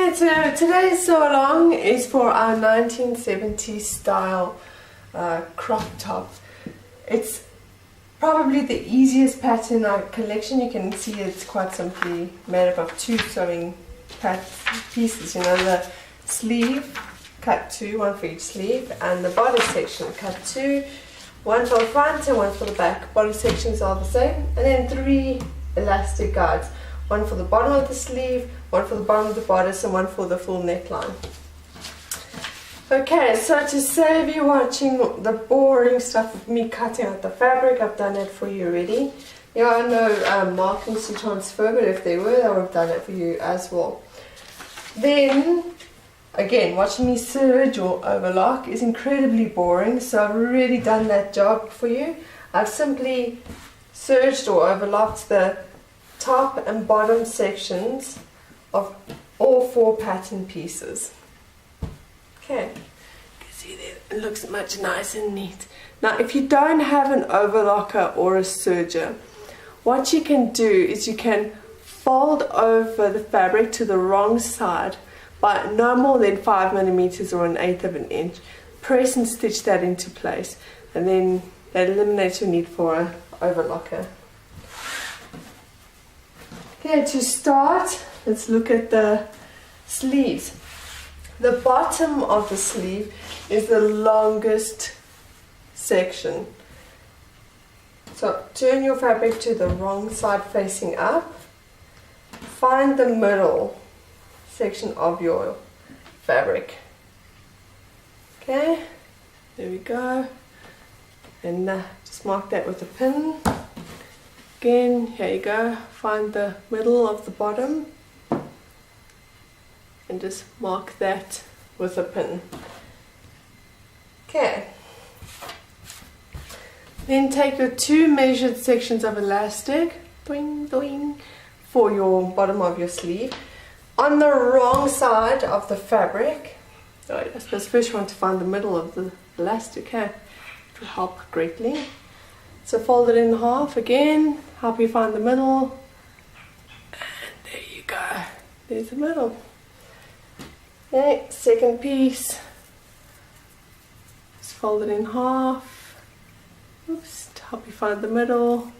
Okay, so today's sew along is for our 1970s style crop top. It's probably the easiest pattern in our collection. You can see it's quite simply made up of two sewing pieces. You know, the sleeve, cut two, one for each sleeve, and the body section, cut two, one for the front and one for the back. Body sections are the same, and then three elastic guides. One for the bottom of the sleeve, one for the bottom of the bodice, and one for the full neckline. Okay, so to save you watching the boring stuff of me cutting out the fabric, I've done it for you already. There are no markings to transfer, but if there were, I would have done it for you as well. Then, again, watching me serge or overlock is incredibly boring, so I've already done that job for you. I've simply serged or overlocked the top and bottom sections of all four pattern pieces. Okay, you can see there it looks much nicer and neat. Now if you don't have an overlocker or a serger, what you can do is you can fold over the fabric to the wrong side by no more than 5 millimeters or 1/8 of an inch. Press and stitch that into place, and then that eliminates your need for an overlocker. Okay, to start, let's look at the sleeves. The bottom of the sleeve is the longest section. So turn your fabric to the wrong side facing up. Find the middle section of your fabric. Okay, there we go. And just mark that with a pin. Again, here you go, find the middle of the bottom and just mark that with a pin. Okay. Then take your two measured sections of elastic, doing, doing, for your bottom of your sleeve. On the wrong side of the fabric, I suppose first you want to find the middle of the elastic, okay? It will help greatly. So fold it in half again, help you find the middle, and there you go, there's the middle. Okay, second piece, just fold it in half, oops, to help you find the middle,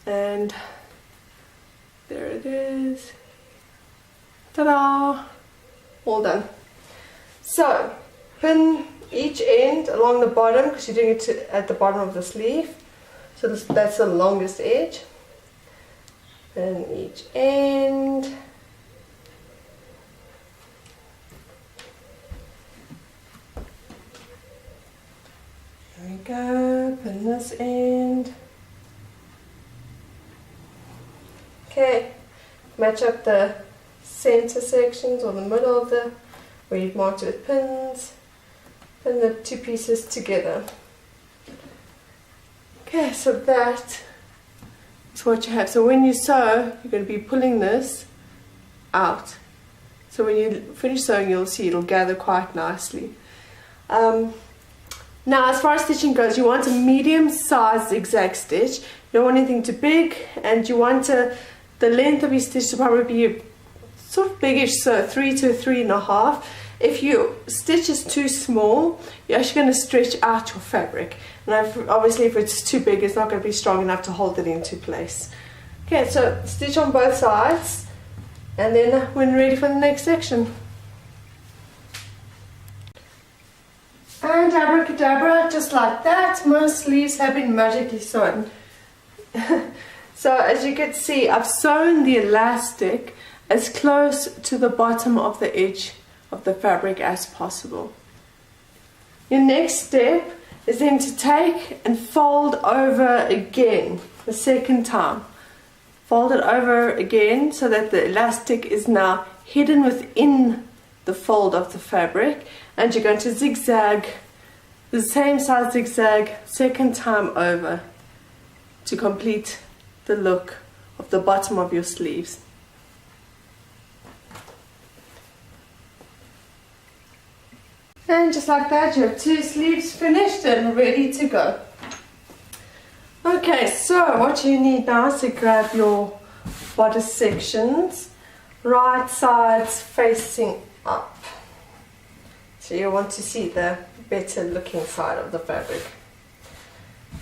and there it is, ta-da, all done. So, pin each end along the bottom, because you're doing it at the bottom of the sleeve, so that's the longest edge, and each end, there we go, pin this end. Okay, match up the center sections or the middle of the where you've marked it with pins. Pin the two pieces together. Okay, so that is what you have. So when you sew, you're going to be pulling this out. So when you finish sewing, you'll see it'll gather quite nicely. Now, as far as stitching goes, you want a medium-sized zigzag stitch. You don't want anything too big, and you want the length of your stitch to probably be sort of biggish, so 3 to 3.5. If your stitch is too small, you're actually going to stretch out your fabric. And obviously if it's too big, it's not going to be strong enough to hold it into place. Okay, so stitch on both sides, and then when ready for the next section. And abracadabra, just like that, most sleeves have been magically sewn. So as you can see, I've sewn the elastic as close to the bottom of the edge of the fabric as possible. Your next step is then to take and fold over again the second time. Fold it over again so that the elastic is now hidden within the fold of the fabric, and you're going to zigzag the same size zigzag second time over to complete the look of the bottom of your sleeves. And just like that, you have two sleeves finished and ready to go. Okay, so what you need now is to grab your bodice sections right sides facing up. So you want to see the better looking side of the fabric.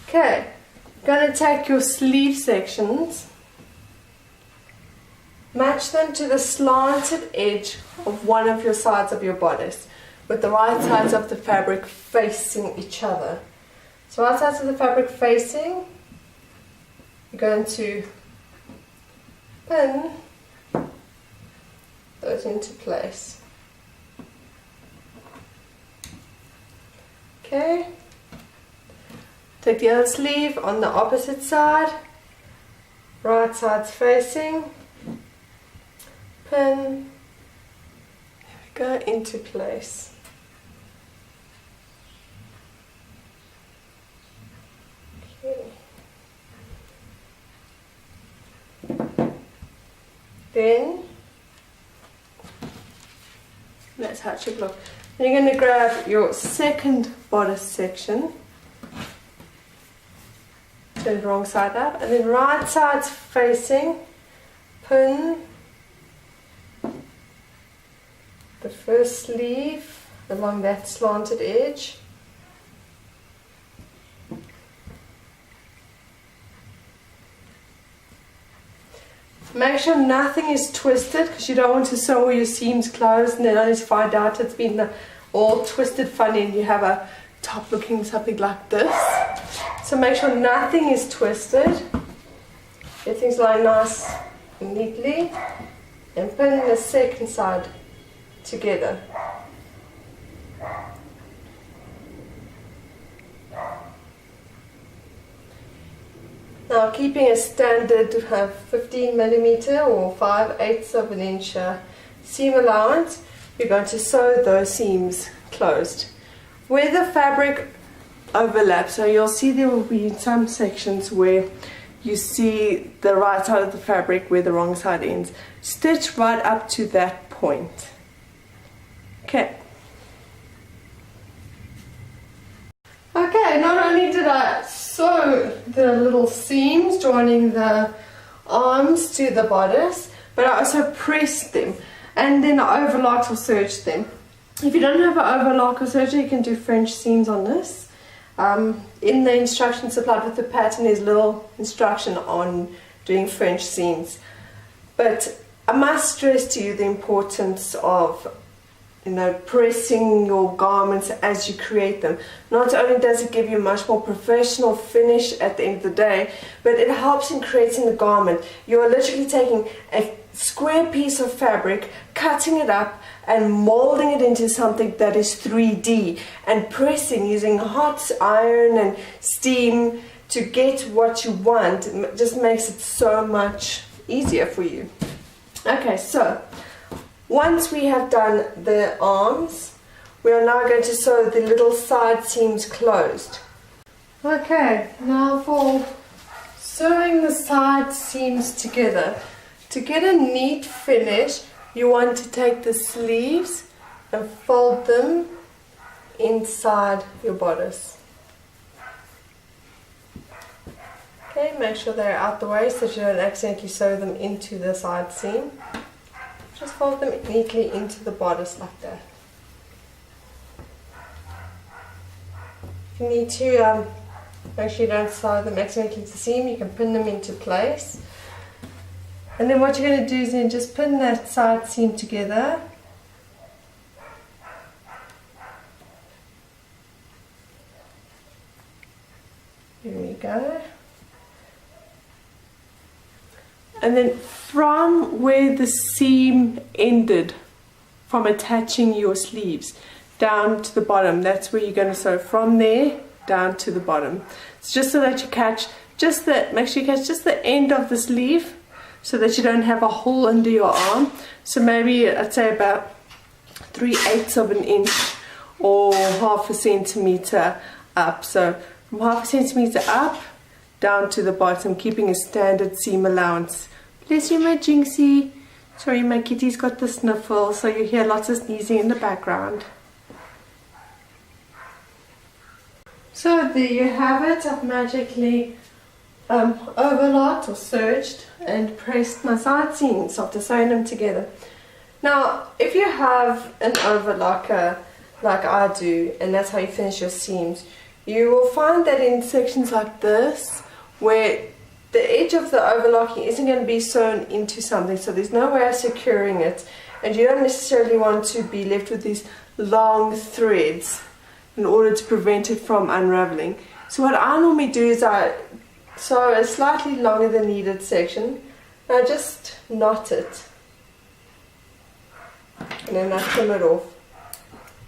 Okay, I'm going to take your sleeve sections, match them to the slanted edge of one of your sides of your bodice, with the right sides of the fabric facing each other. So right sides of the fabric facing, you're going to pin those into place. Okay, take the other sleeve on the opposite side, right sides facing, pin, there we go, into place. Okay. Then, that's how it should look. Then you're going to grab your second bodice section, turn the wrong side up, and then right sides facing, pin the first sleeve along that slanted edge. Make sure nothing is twisted, because you don't want to sew all your seams closed and then only to find out it's been all twisted funny and you have a top looking something like this. So make sure nothing is twisted. Get things lying nice and neatly, and pin the second side together. Now, keeping a standard 15mm or 5/8 of an inch seam allowance, you're going to sew those seams closed. Where the fabric overlaps, so you'll see there will be some sections where you see the right side of the fabric where the wrong side ends. Stitch right up to that point. Okay. Okay, not only did I sew the little seams joining the arms to the bodice, but I also pressed them and then I overlocked or serged them. If you don't have an overlock or serger, you can do French seams on this. In the instructions supplied with the pattern is a little instruction on doing French seams. But I must stress to you the importance of pressing your garments as you create them. Not only does it give you a much more professional finish at the end of the day, but it helps in creating the garment. You're literally taking a square piece of fabric, cutting it up and molding it into something that is 3D, and pressing using hot iron and steam to get what you want. It just makes it so much easier for you. Okay, so once we have done the arms, we are now going to sew the little side seams closed. Okay, now for sewing the side seams together. To get a neat finish, you want to take the sleeves and fold them inside your bodice. Okay, make sure they're out the way so that you don't accidentally sew them into the side seam. Just fold them neatly into the bodice like that. If you need to make sure you don't sew them accidentally to the seam, you can pin them into place. And then what you're going to do is then just pin that side seam together. Here we go. And then from where the seam ended, from attaching your sleeves down to the bottom, that's where you're going to sew from there down to the bottom. It's just so that you catch just the, make sure you catch just the end of the sleeve so that you don't have a hole under your arm. So maybe I'd say about 3/8 of an inch or 1/2 centimeter up. So from 1/2 centimeter up down to the bottom, keeping a standard seam allowance. Bless you, my Jinxie. Sorry, my kitty's got the sniffle, so you hear lots of sneezing in the background. So there you have it. I've magically overlocked or serged and pressed my side seams after sewing them together. Now, if you have an overlocker like I do, and that's how you finish your seams, you will find that in sections like this, where the edge of the overlocking isn't going to be sewn into something, so there's no way of securing it, and you don't necessarily want to be left with these long threads in order to prevent it from unraveling. So what I normally do is I sew a slightly longer than needed section, and I just knot it, and then I trim it off.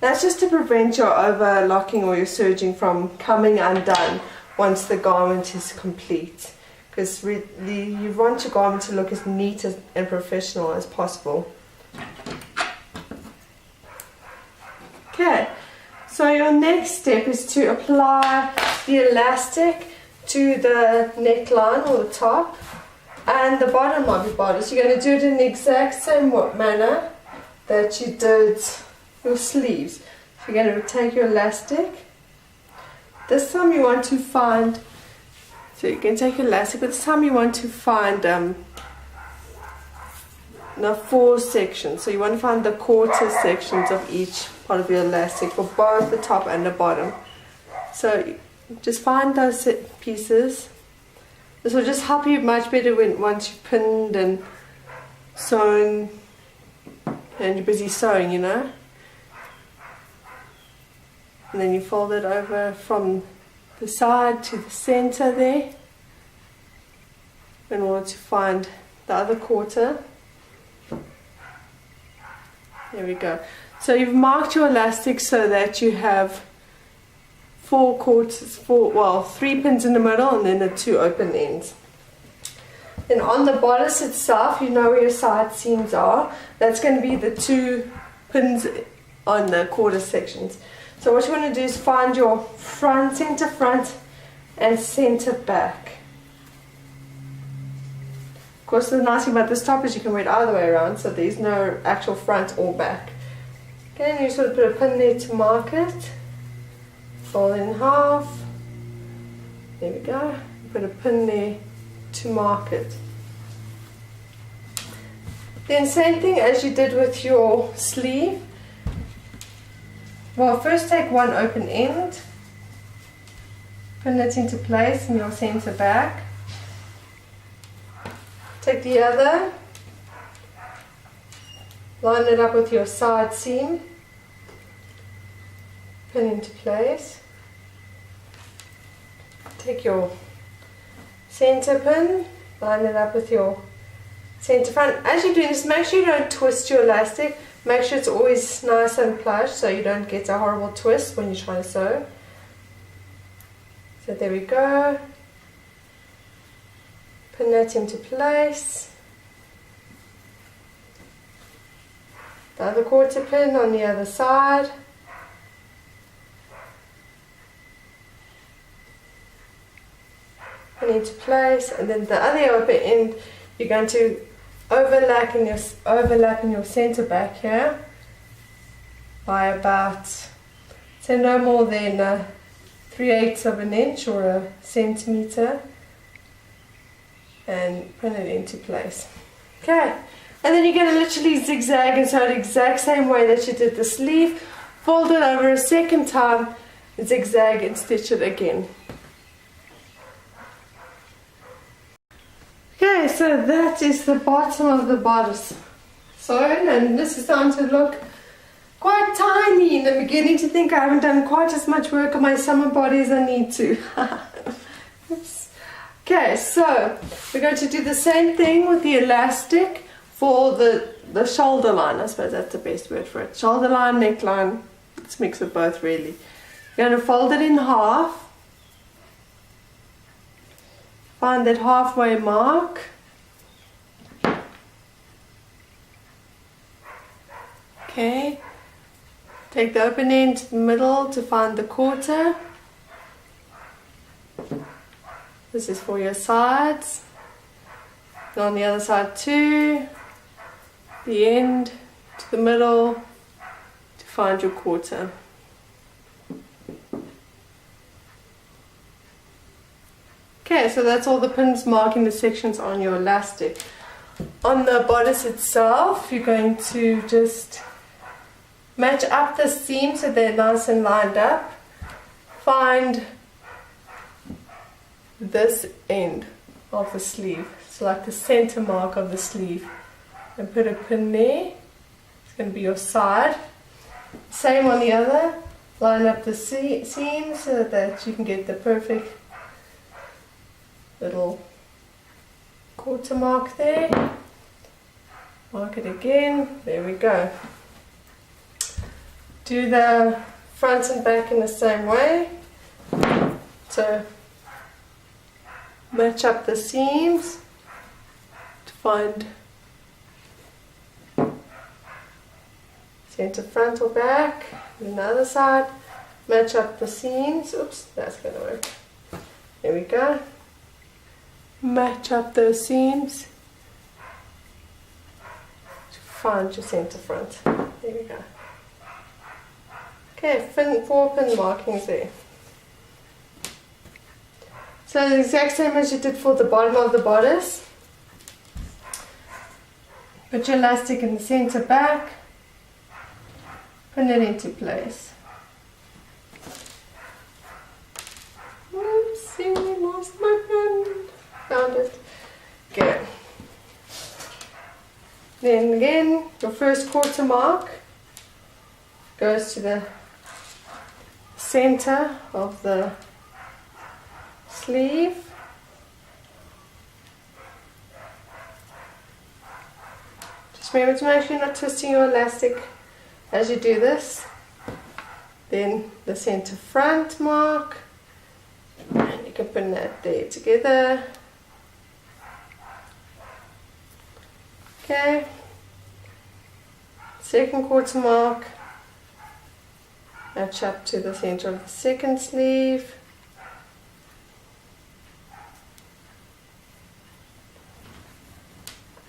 That's just to prevent your overlocking or your serging from coming undone once the garment is complete, because really you want your garment to look as neat and professional as possible. Okay, so your next step is to apply the elastic to the neckline or the top and the bottom of your bodice. You're going to do it in the exact same manner that you did your sleeves. So you're going to take your elastic. This time you want to find, so you can take your elastic, but this time you want to find 4 sections. So you want to find the quarter sections of each part of your elastic for both the top and the bottom. So just find those pieces. This will just help you much better once you've pinned and sewn and you're busy sewing, you know. And then you fold it over from the side to the center there in order to find the other quarter. There we go. So you've marked your elastic so that you have 4 quarters, 3 pins in the middle and then the 2 open ends. Then on the bodice itself, you know where your side seams are. That's going to be the 2 pins on the quarter sections. So what you want to do is find your center front and center back. Of course, the nice thing about this top is you can wear it either way around, so there's no actual front or back. Okay, and you sort of put a pin there to mark it. Fold it in half. There we go. Put a pin there to mark it. Then same thing as you did with your sleeve. Well, first take one open end, pin it into place in your center back. Take the other, line it up with your side seam, pin into place. Take your center pin, line it up with your center front. As you're doing this, make sure you don't twist your elastic. Make sure it's always nice and plush so you don't get a horrible twist when you're trying to sew. So there we go. Pin that into place. The other quarter pin on the other side. Pin into place, and then the other open end you're going to overlap in your center back here by about, say, no more than 3/8 of an inch or a centimeter, and pin it into place. Okay, and then you're going to literally zigzag and sew the exact same way that you did the sleeve. Fold it over a second time, zigzag and stitch it again. Okay, so that is the bottom of the bodice sewn, and this is starting to look quite tiny and I'm beginning to think I haven't done quite as much work on my summer body as I need to. Oops. Okay, so we're going to do the same thing with the elastic for the shoulder line. I suppose that's the best word for it. Shoulder line, neckline, let's mix it both really. You're going to fold it in half. Find that halfway mark. Okay. Take the open end to the middle to find the quarter. This is for your sides. And on the other side too. The end to the middle to find your quarter. Okay, so that's all the pins marking the sections on your elastic. On the bodice itself, you're going to just match up the seams so they're nice and lined up. Find this end of the sleeve, so like the center mark of the sleeve, and put a pin there. It's going to be your side. Same on the other. Line up the seams so that you can get the perfect little quarter mark there. Mark it again. There we go. Do the front and back in the same way. So match up the seams to find center front or back. And the other side, match up the seams. Oops, that's going to work. There we go. Match up those seams to find your center front. There we go. Okay, 4 pin markings there. So the exact same as you did for the bottom of the bodice. Put your elastic in the center back. Pin it into place. Oopsie, lost my pen. Found it. Good. Then again, your first quarter mark goes to the center of the sleeve. Just remember to make sure you're not twisting your elastic as you do this. Then the center front mark, and you can put that there together. Okay, second quarter mark, match up to the center of the second sleeve.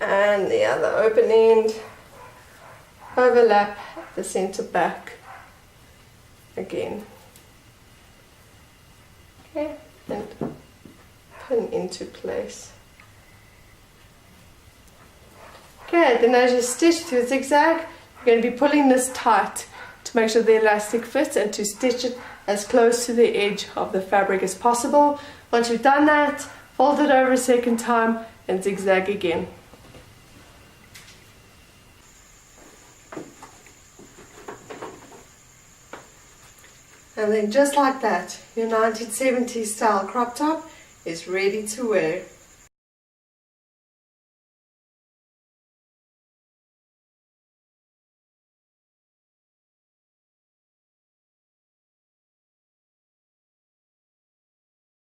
And the other open end, overlap the center back again. Okay, and pin into place. Okay, then as you stitch through the zigzag, you're going to be pulling this tight to make sure the elastic fits and to stitch it as close to the edge of the fabric as possible. Once you've done that, fold it over a second time and zigzag again. And then just like that, your 1970s style crop top is ready to wear.